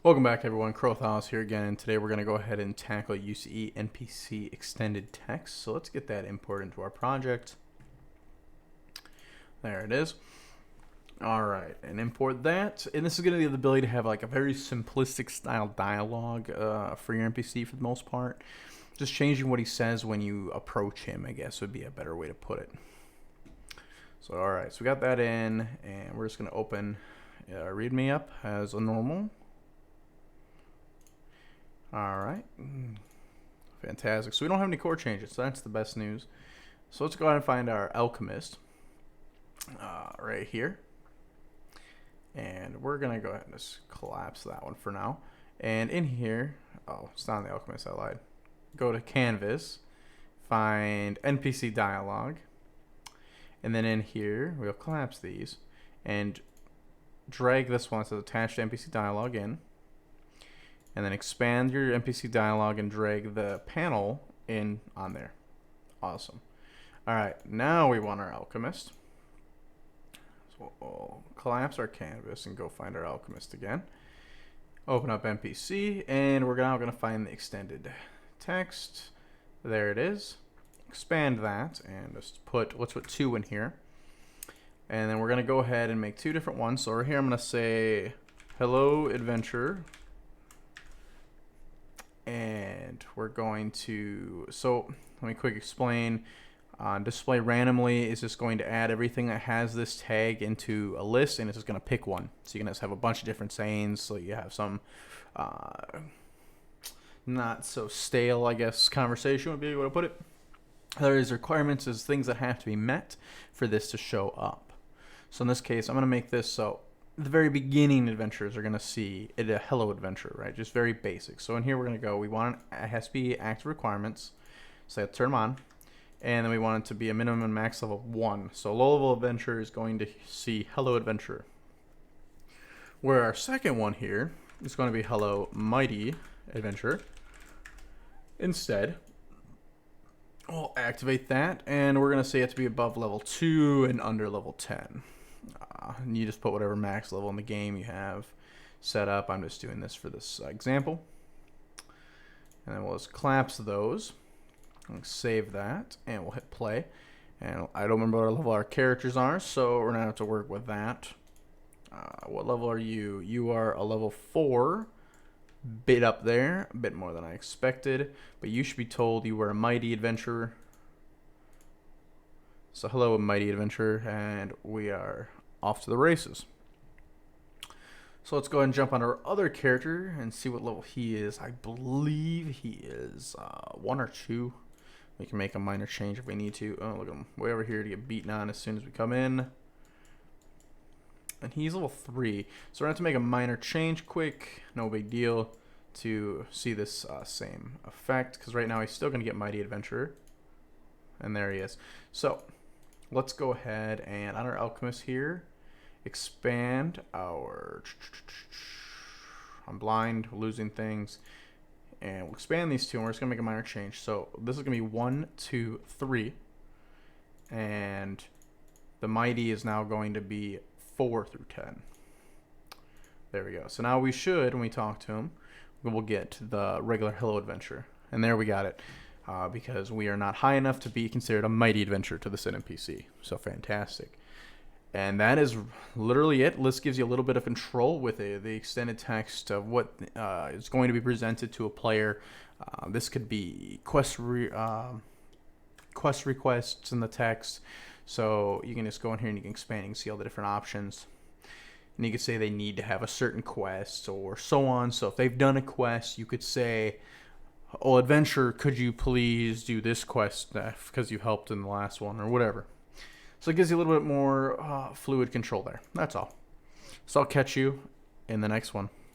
Welcome back everyone, Crowon here again, and today we're going to go ahead and tackle UCE Npc Extended Text. So let's get that import into our project. There it is. Alright, and import that, and this is going to give the ability to have like a very simplistic style dialogue for your NPC for the most part. Just changing what he says when you approach him, I guess would be a better way to put it. So alright, so we got that in, and we're just going to open readme up as a normal. Alright, fantastic. So we don't have any core changes, so that's the best news. So let's go ahead and find our alchemist right here. And we're going to go ahead and just collapse that one for now. And in here, oh, it's not the alchemist, I lied. Go to canvas, find NPC dialogue, and then in here, we'll collapse these and drag this one to attached NPC dialogue in. And then expand your NPC dialogue and drag the panel in on there. Awesome. Alright, now we want our alchemist. So we'll collapse our canvas and go find our alchemist again. Open up NPC, and we're now going to find the extended text. There it is. Expand that, and let's put 2 in here. And then we're going to go ahead and make 2 different ones. So right here I'm going to say, hello adventure. And we're going to, so let me quick explain. Display randomly is just going to add everything that has this tag into a list, and it's just going to pick one. So you can just have a bunch of different sayings. So you have some not so stale, I guess, conversation would be a way to put it. There is requirements as things that have to be met for this to show up. So in this case, I'm going to make this so the very beginning adventurers are going to see it a hello adventure, right? Just very basic. So in here we're going to go, we want it has to be active requirements, so let's turn them on, and then we want it to be a minimum and max level 1. So low level adventure is going to see hello adventure. Where our second one here is going to be hello mighty adventure. Instead, we'll activate that, and we're going to say it to be above level 2 and under level 10. And you just put whatever max level in the game you have set up. I'm just doing this for this example. And then we'll just collapse those. We'll save that, and we'll hit play. And I don't remember what level our characters are, so we're going to have to work with that. What level are you? You are a level 4. Bit up there, a bit more than I expected. But you should be told you were a mighty adventurer. So hello, mighty adventurer, and we are off to the races. So let's go ahead and jump on our other character and see what level he is. I believe he is 1 or 2. We can make a minor change if we need to. Oh, look at him way over here to get beaten on as soon as we come in. And he's level 3. So we're going to have to make a minor change quick. No big deal to see this same effect. Because right now he's still going to get mighty adventurer. And there he is. So let's go ahead and on our alchemist here, expand our, I'm blind, losing things, and we'll expand these 2, and we're just going to make a minor change. So this is going to be 1, 2, 3, and the mighty is now going to be 4 through 10. There we go. So now we should, when we talk to him, we'll get the regular hello adventure, and there we got it. Because we are not high enough to be considered a mighty adventure to this NPC. So fantastic. And that is literally it. This gives you a little bit of control with the extended text of what is going to be presented to a player. This could be quest requests in the text. So you can just go in here and you can expand and see all the different options. And you could say they need to have a certain quest or so on. So if they've done a quest, you could say, oh, adventure, could you please do this quest because you helped in the last one or whatever. So it gives you a little bit more fluid control there. That's all. So I'll catch you in the next one.